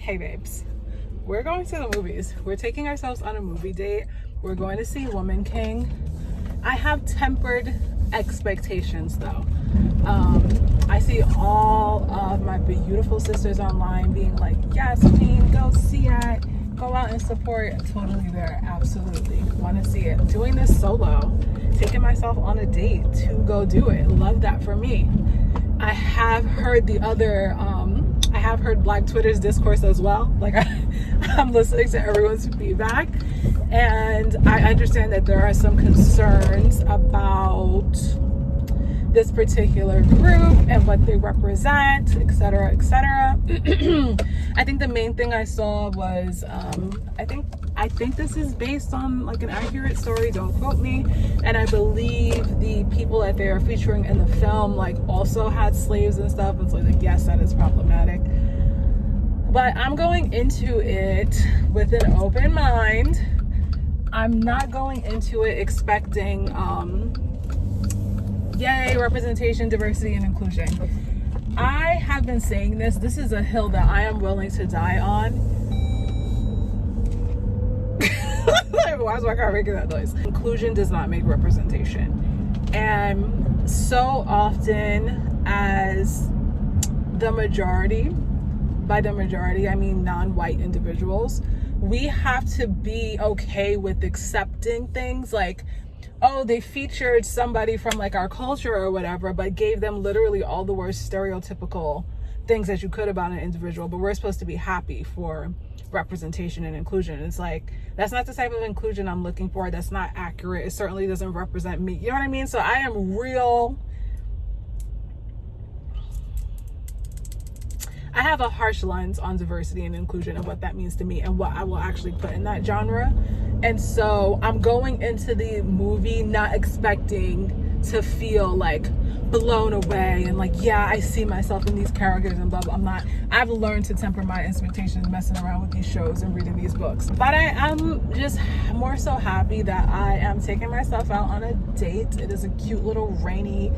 Hey babes, we're going to the movies. We're taking ourselves on a movie date. We're going to see Woman King. I have tempered expectations though. I see all of my beautiful sisters online being like, yes queen, go see it, go out and support. Totally there, absolutely want to see it. Doing this solo, taking myself on a date to go do it, love that for me. I have heard I have heard Black Twitter's discourse as well. Like I'm listening to everyone's feedback, and I understand that there are some concerns about this particular group and what they represent, etc., etc. I think the main thing I saw was I think this is based on like an accurate story, don't quote me, and I believe the people that they are featuring in the film like also had slaves and stuff, and so like yes, that is problematic. But I'm going into it with an open mind. I'm not going into it expecting yay representation, diversity, and inclusion. I have been saying this is a hill that I am willing to die on. Why is my car making that noise? Inclusion does not make representation. And so often as the majority, by the majority I mean non-white individuals, we have to be okay with accepting things like, oh, they featured somebody from like our culture or whatever, but gave them literally all the worst stereotypical things that you could about an individual, but we're supposed to be happy for representation and inclusion. It's like, that's not the type of inclusion I'm looking for. That's not accurate. It certainly doesn't represent me. You know what I mean? So I have a harsh lens on diversity and inclusion and what that means to me and what I will actually put in that genre. And so I'm going into the movie not expecting to feel like blown away and like, yeah, I see myself in these characters and blah, blah. I've learned to temper my expectations messing around with these shows and reading these books. But I am just more so happy that I am taking myself out on a date. It is a cute little rainy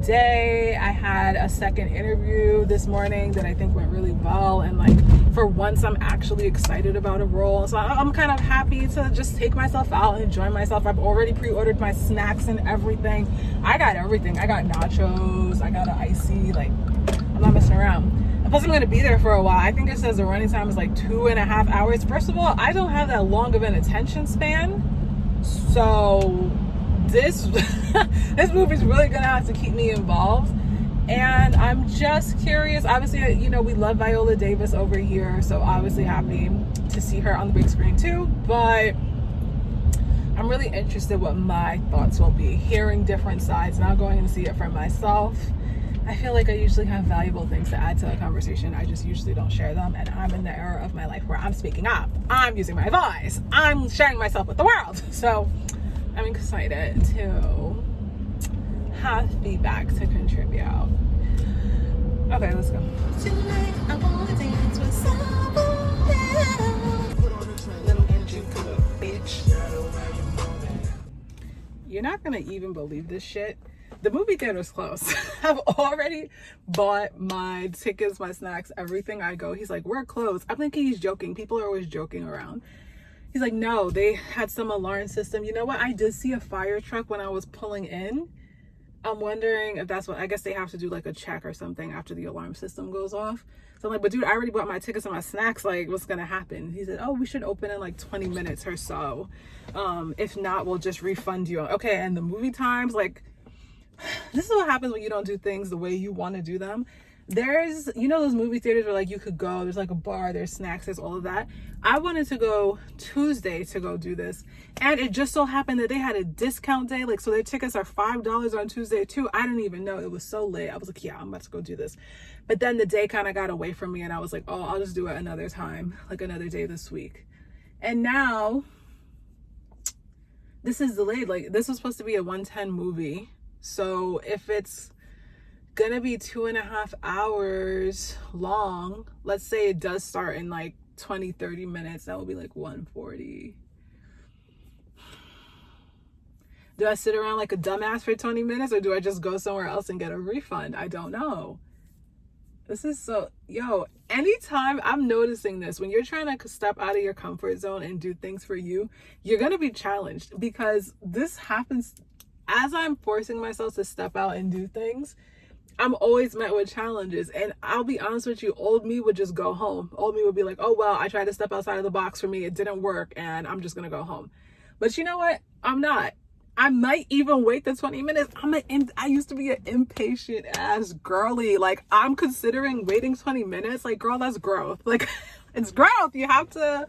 day. I had a second interview this morning that I think went really well, and like for once I'm actually excited about a role, so I'm kind of happy to just take myself out and enjoy myself. I've already pre-ordered my snacks and everything. I got everything. I got nachos, I got an icy, like I'm not messing around. And plus I'm going to be there for a while. I think it says the running time is like 2.5 hours. First of all, I don't have that long of an attention span, so this movie's really gonna have to keep me involved. And I'm just curious, obviously, you know, we love Viola Davis over here, so obviously happy to see her on the big screen too, but I'm really interested what my thoughts will be, hearing different sides, not going to see it for myself. I feel like I usually have valuable things to add to a conversation. I just usually don't share them, and I'm in the era of my life where I'm speaking up, I'm using my voice, I'm sharing myself with the world. So I'm excited to have feedback to contribute. Okay, let's go. Tonight I wanna dance with someone else. Little engine cook, bitch. You're not gonna even believe this shit. The movie theater's closed. I've already bought my tickets, my snacks, everything. I go, he's like, we're closed. I'm thinking he's joking. People are always joking around. He's like, no, they had some alarm system. You know what? I did see a fire truck when I was pulling in. I'm wondering if that's what, I guess they have to do like a check or something after the alarm system goes off. So I'm like, but dude, I already bought my tickets and my snacks. Like, what's going to happen? He said, oh, we should open in like 20 minutes or so. If not, we'll just refund you. Okay. And the movie times, like, this is what happens when you don't do things the way you want to do them. There's, you know, those movie theaters where like you could go, there's like a bar, there's snacks, there's all of that. I wanted to go Tuesday to go do this, and it just so happened that they had a discount day, like, so their tickets are $5 on Tuesday too. I didn't even know. It was so late. I was like, yeah, I'm about to go do this. But then the day kind of got away from me, and I was like, oh, I'll just do it another time, like another day this week. And now this is delayed. Like, this was supposed to be a 1:10 movie, so if it's gonna be 2.5 hours long, let's say it does start in like 20-30 minutes, that will be like 1:40. Do I sit around like a dumbass for 20 minutes, or do I just go somewhere else and get a refund? I don't know. This is so, yo, anytime I'm noticing this, when you're trying to step out of your comfort zone and do things for you, you're going to be challenged, because this happens as I'm forcing myself to step out and do things. I'm always met with challenges. And I'll be honest with you, old me would just go home. Old me would be like, oh, well, I tried to step outside of the box, for me, it didn't work, and I'm just going to go home. But you know what? I'm not. I might even wait the 20 minutes. I used to be an impatient ass girly. Like, I'm considering waiting 20 minutes. Like, girl, that's growth. Like, it's growth. You have to,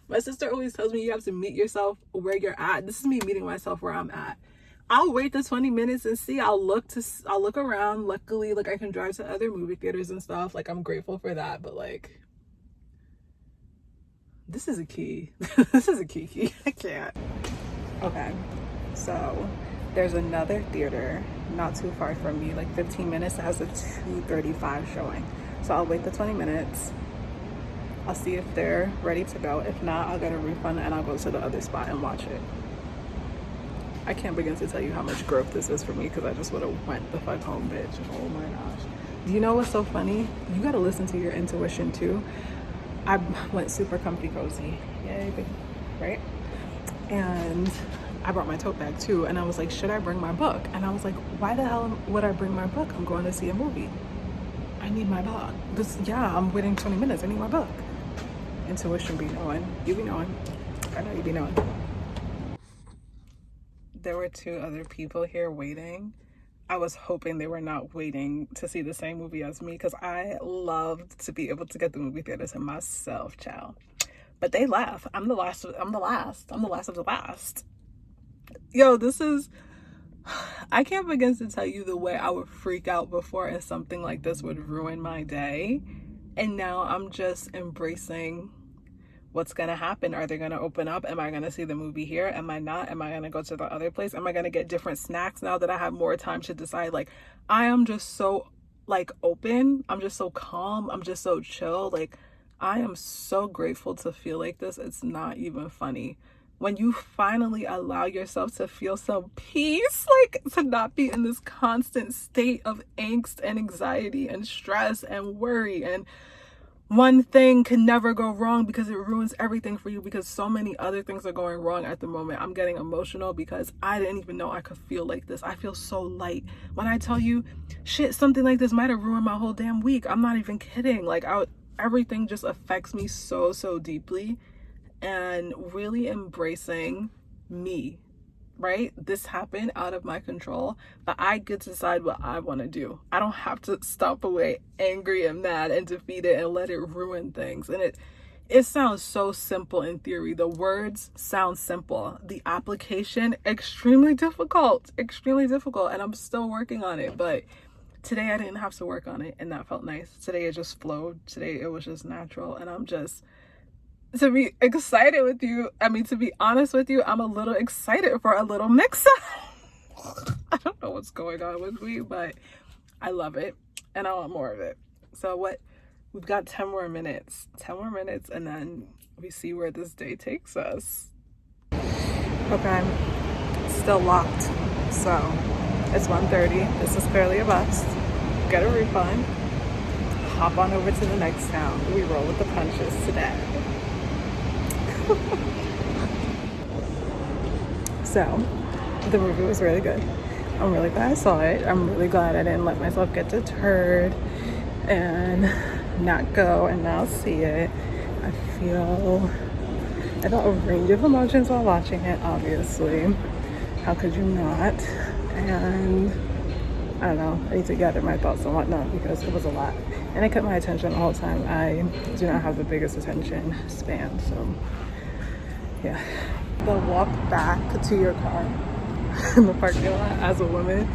my sister always tells me you have to meet yourself where you're at. This is me meeting myself where I'm at. I'll wait the 20 minutes and see. I'll look around. Luckily, like, I can drive to other movie theaters and stuff. Like, I'm grateful for that. But like, this is a key. This is a key. I can't. Okay. So there's another theater not too far from me, like 15 minutes, that has a 2:35 showing. So I'll wait the 20 minutes. I'll see if they're ready to go. If not, I'll get a refund and I'll go to the other spot and watch it. I can't begin to tell you how much growth this is for me, because I just would have went the fuck home, bitch. Oh my gosh. Do you know what's so funny? You gotta listen to your intuition too. I went super comfy cozy. Yay, baby. Right? And I brought my tote bag too, and I was like, should I bring my book? And I was like, why the hell would I bring my book? I'm going to see a movie. I need my book. I'm waiting 20 minutes. I need my book. Intuition be knowing. You be knowing. I know you be knowing. There were 2 other people here waiting. I was hoping they were not waiting to see the same movie as me, because I loved to be able to get the movie theater to myself, child. But they left. I'm the last of the last. Yo, I can't begin to tell you the way I would freak out before, and something like this would ruin my day. And now I'm just embracing what's gonna happen. Are they gonna open up? Am I gonna see the movie here? Am I not? Am I gonna go to the other place? Am I gonna get different snacks now that I have more time to decide? Like, I am just so like open. I'm just so calm. I'm just so chill. Like, I am so grateful to feel like this. It's not even funny. When you finally allow yourself to feel some peace, like, to not be in this constant state of angst and anxiety and stress and worry, and one thing can never go wrong because it ruins everything for you, because so many other things are going wrong at the moment. I'm getting emotional because I didn't even know I could feel like this. I feel so light. When I tell you, shit, something like this might have ruined my whole damn week. I'm not even kidding. Like, everything just affects me so, so deeply. And really embracing me, right? This happened out of my control, but I get to decide what I want to do. I don't have to stomp away angry and mad and defeated and let it ruin things. And it sounds so simple in theory. The words sound simple. The application, extremely difficult. And I'm still working on it. But today I didn't have to work on it, and that felt nice. Today it just flowed. Today it was just natural. And I'm just, to be excited with you, to be honest with you, I'm a little excited for a little mix-up. I don't know what's going on with me, but I love it, and I want more of it. So we've got 10 more minutes, and then we see where this day takes us. Okay, still locked. So it's 1:30. This is clearly a bust. Get a refund. Hop on over to the next town. We roll with the punches today. So the movie was really good. I'm really glad I saw it. I'm really glad I didn't let myself get deterred and not go and not see it. I felt a range of emotions while watching it, obviously. How could you not? And I don't know, I need to gather my thoughts and whatnot, because it was a lot. And it kept my attention the whole time. I do not have the biggest attention span, so yeah. The walk back to your car in the parking lot as a woman,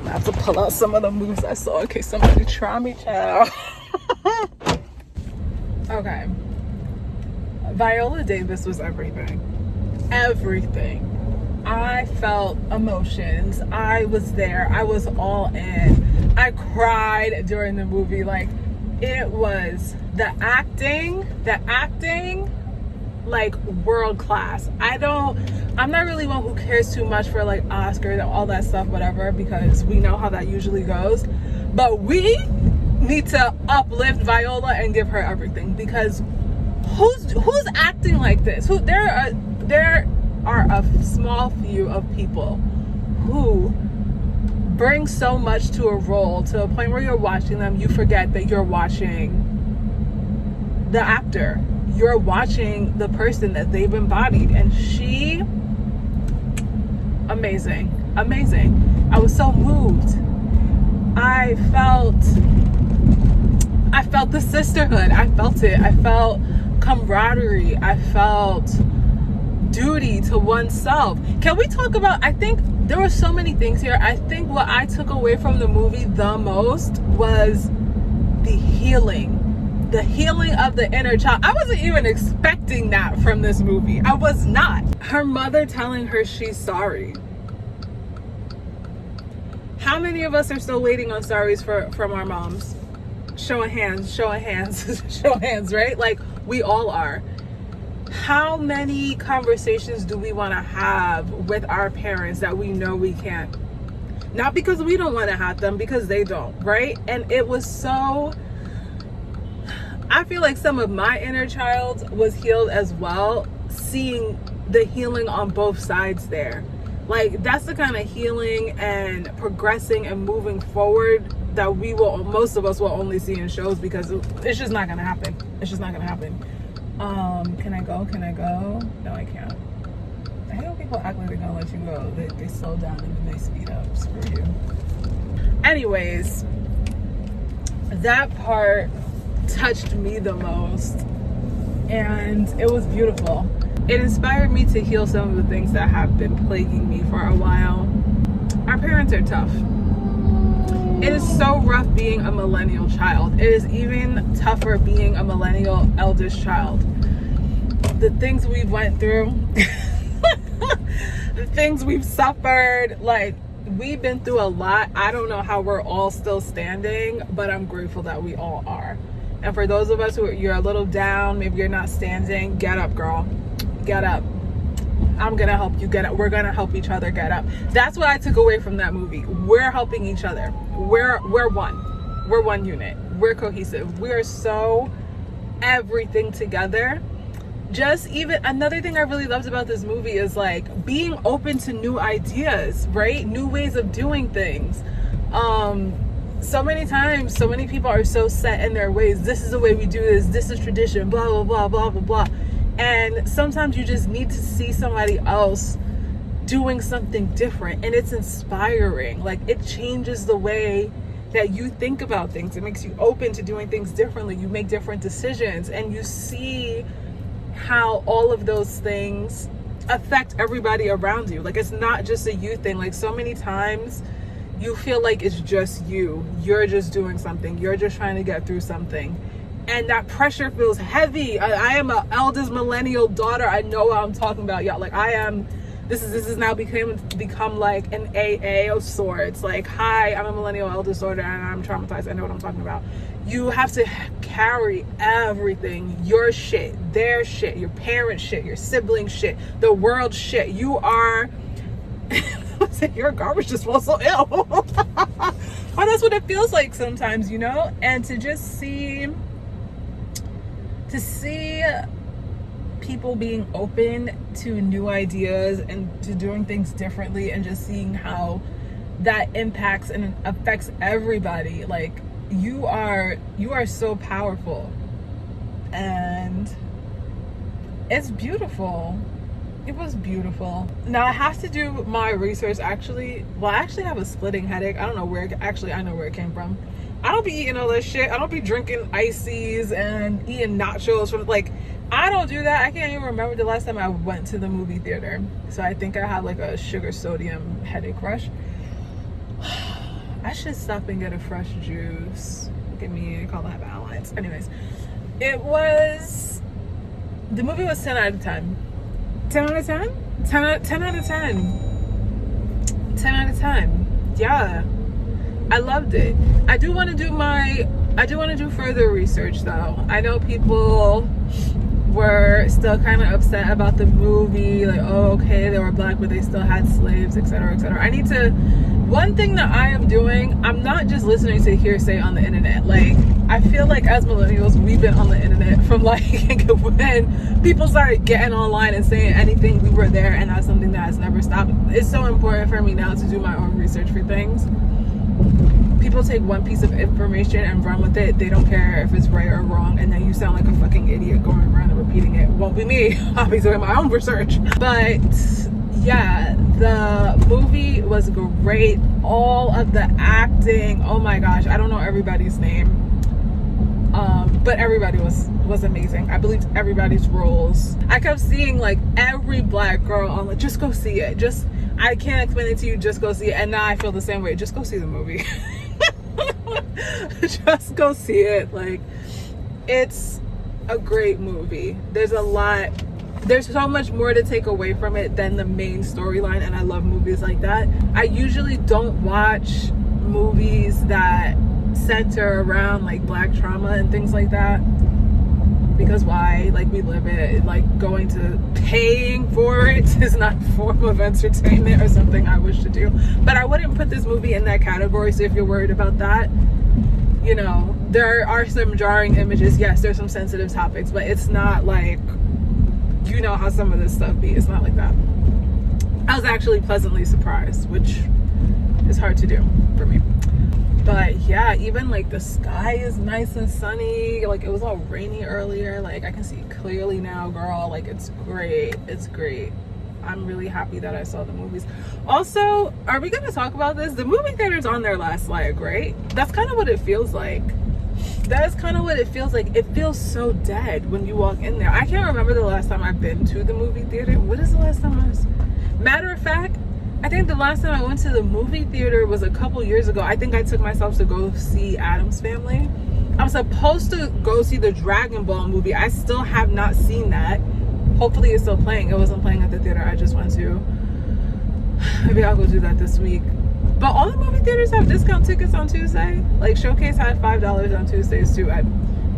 I have to pull out some of the moves I saw in case somebody try me, child. Okay. Viola Davis was everything. I felt emotions. I was there. I was all in. I cried during the movie. Like, it was the acting, like, world class. I'm not really one who cares too much for like Oscars and all that stuff, whatever, because we know how that usually goes. But we need to uplift Viola and give her everything, because who's acting like this? There are a small few of people who bring so much to a role, to a point where you're watching them, you forget that you're watching the actor. You're watching the person that they've embodied. And she, amazing. I was so moved. I felt the sisterhood. I felt it. I felt camaraderie. I felt duty to oneself. Can we talk about, I think there were so many things here. I think what I took away from the movie the most was the healing of the inner child. I wasn't even expecting that from this movie. I was not. Her mother telling her she's sorry. How many of us are still waiting on sorries from our moms? Show of hands, show of hands, right? Like, we all are. How many conversations do we want to have with our parents that we know we can't? Not because we don't want to have them, because they don't, right? And it was so, I feel like some of my inner child was healed as well, seeing the healing on both sides there. Like, that's the kind of healing and progressing and moving forward that most of us will only see in shows, because it's just not gonna happen. Can I go? No, I can't. I hate when people act like they're gonna let you go. They slow down and then they speed up. Screw you. Anyways, that part touched me the most, and it was beautiful. It inspired me to heal some of the things that have been plaguing me for a while. Our parents are tough. It is so rough being a millennial child. It is even tougher being a millennial eldest child. The things we went through, the things we've suffered, like, we've been through a lot. I don't know how we're all still standing, but I'm grateful that we all are. And for those of us you're a little down, maybe you're not standing, get up, girl. Get up. I'm gonna help you get up. We're gonna help each other get up. That's what I took away from that movie. We're helping each other. We're one. We're one unit. We're cohesive. We are so everything together. Just even another thing I really loved about this movie is like being open to new ideas, right? New ways of doing things. So many times, so many people are so set in their ways. This is the way we do this. This is tradition, blah, blah, blah, blah, blah, blah. And sometimes you just need to see somebody else doing something different, and it's inspiring. Like, it changes the way that you think about things. It makes you open to doing things differently. You make different decisions, and you see how all of those things affect everybody around you. Like, it's not just a you thing. Like, so many times you feel like it's just you're just doing something, you're just trying to get through something, and that pressure feels heavy. I am an eldest millennial daughter. I know what I'm talking about, y'all. Like, this is now become like an AA of sorts. Like, hi, I'm a millennial eldest daughter and I'm traumatized. I know what I'm talking about. You have to carry everything, your shit, their shit, your parents' shit, your sibling shit, the world shit. You are you're a garbage disposal. Ew. But that's what it feels like sometimes, you know? And to just see people being open to new ideas and to doing things differently, and just seeing how that impacts and affects everybody. Like, you are so powerful, and it's beautiful. It was beautiful. Now I have to do my research. I actually have a splitting headache. I don't know where I know where it came from. I don't be eating all this shit. I don't be drinking ices and eating nachos from, like, I don't do that. I can't even remember the last time I went to the movie theater. So I think I had like a sugar sodium headache rush. I should stop and get a fresh juice. Give me a call to have outlines. Anyways, the movie was 10 out of 10. 10 out of 10? 10 out of 10. 10 out of 10. Yeah. I loved it. I do want to do further research though. I know people were still kind of upset about the movie, like, oh, okay, they were black but they still had slaves, etc., etc. I need to, one thing that I am doing, I'm not just listening to hearsay on the internet. Like, I feel like as millennials, we've been on the internet from like when people started getting online and saying anything, we were there, and that's something that has never stopped. It's so important for me now to do my own research for things. People take one piece of information and run with it. They don't care if it's right or wrong, and then you sound like a fucking idiot going around and repeating it. Won't be me. I'll be doing my own research. But yeah, the movie was great. All of the acting, oh my gosh, I don't know everybody's name, but everybody was amazing. I believed everybody's roles. I kept seeing like every black girl on, like, just go see it. Just, I can't explain it to you, just go see it. And now I feel the same way. Just go see the movie. Just go see it. Like, it's a great movie. There's so much more to take away from it than the main storyline, and I love movies like that. I usually don't watch movies that center around like black trauma and things like that, because why? Like, we live it. Like, going to paying for it is not a form of entertainment or something I wish to do. But I wouldn't put this movie in that category. So if you're worried about that, you know, there are some jarring images. Yes, there's some sensitive topics, but it's not like, you know how some of this stuff be. It's not like that. I was actually pleasantly surprised, which is hard to do for me. But yeah, even like the sky is nice and sunny. Like, it was all rainy earlier. Like, I can see clearly now, girl. Like, it's great. It's great. I'm really happy that I saw the movies. Also, are we gonna talk about this? The movie theater's on their last leg, right? That's kind of what it feels like. That is kind of what it feels like. It feels so dead when you walk in there. I can't remember the last time I've been to the movie theater. What is the last time I was? Matter of fact, I think the last time I went to the movie theater was a couple years ago. I think I took myself to go see Addams Family. I'm supposed to go see the Dragon Ball movie. I still have not seen that. Hopefully it's still playing. It wasn't playing at the theater I just went to. Maybe I'll go do that this week. But all the movie theaters have discount tickets on Tuesday. Like, Showcase had $5 on Tuesdays too.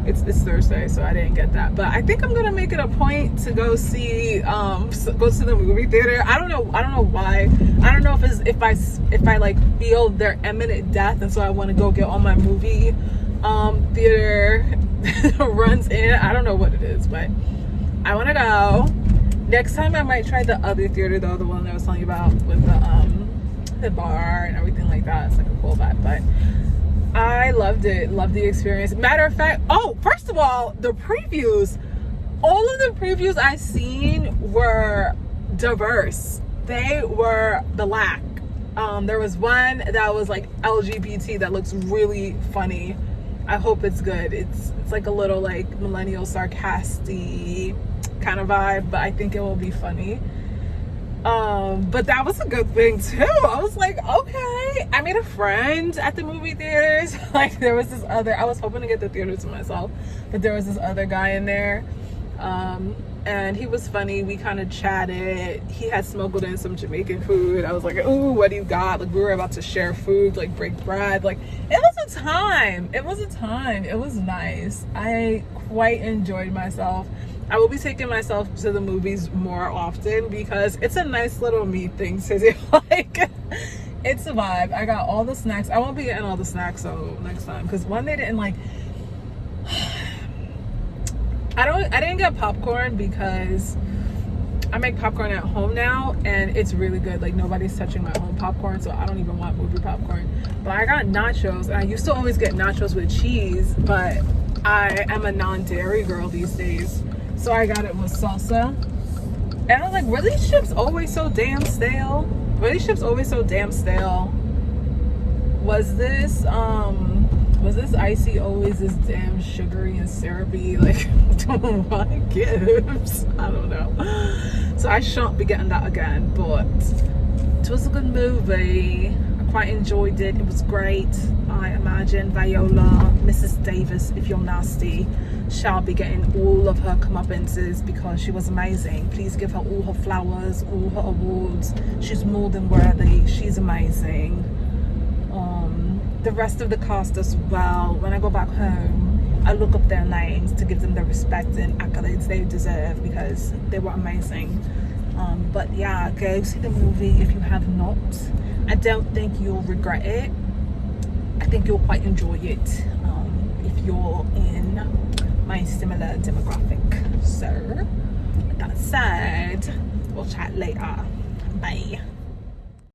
It's Thursday, so I didn't get that. But I think I'm gonna make it a point to go see, go to the movie theater. I don't know why. I don't know if I like feel their imminent death, and so I want to go get all my movie theater runs in. I don't know what it is, but I want to go. Next time I might try the other theater though, the one that I was telling you about with the bar and everything like that. It's like a cool vibe, but I loved it. Loved the experience. Matter of fact, first of all, the previews. All of the previews I seen were diverse. They were black. There was one that was like LGBT that looks really funny. I hope it's good. It's like a little like millennial sarcastic kind of vibe, but I think it will be funny. But that was a good thing too. I was like, okay. I made a friend at the movie theaters. Like, there was this other, I was hoping to get the theater to myself, but there was this other guy in there, and he was funny. We kind of chatted. He had smuggled in some Jamaican food. I was like, ooh, what do you got? Like, we were about to share food, like break bread. Like, it was a time. It was nice. I quite enjoyed myself. I will be taking myself to the movies more often because it's a nice little me thing to do. Like, it's a vibe. I got all the snacks. I won't be getting all the snacks so next time, because one, they didn't like, I didn't get popcorn because I make popcorn at home now and it's really good. Like, nobody's touching my home popcorn, so I don't even want movie popcorn. But I got nachos, and I used to always get nachos with cheese, but I am a non-dairy girl these days, so I got it with salsa. And I was like, were these chips always so damn stale? Was this icy always this damn sugary and syrupy? Like, what gives? I don't know. So I shan't be getting that again, but it was a good movie. I quite enjoyed it. It was great. I imagine Viola, Mrs. Davis, if you're nasty, shall be getting all of her comeuppances because she was amazing. Please give her all her flowers, all her awards. She's more than worthy. She's amazing. The rest of the cast as well. When I go back home, I look up their names to give them the respect and accolades they deserve, because they were amazing. But yeah, go see the movie if you have not. I don't think you'll regret it. I think you'll quite enjoy it if you're in my similar demographic. So with that said, we'll chat later. Bye.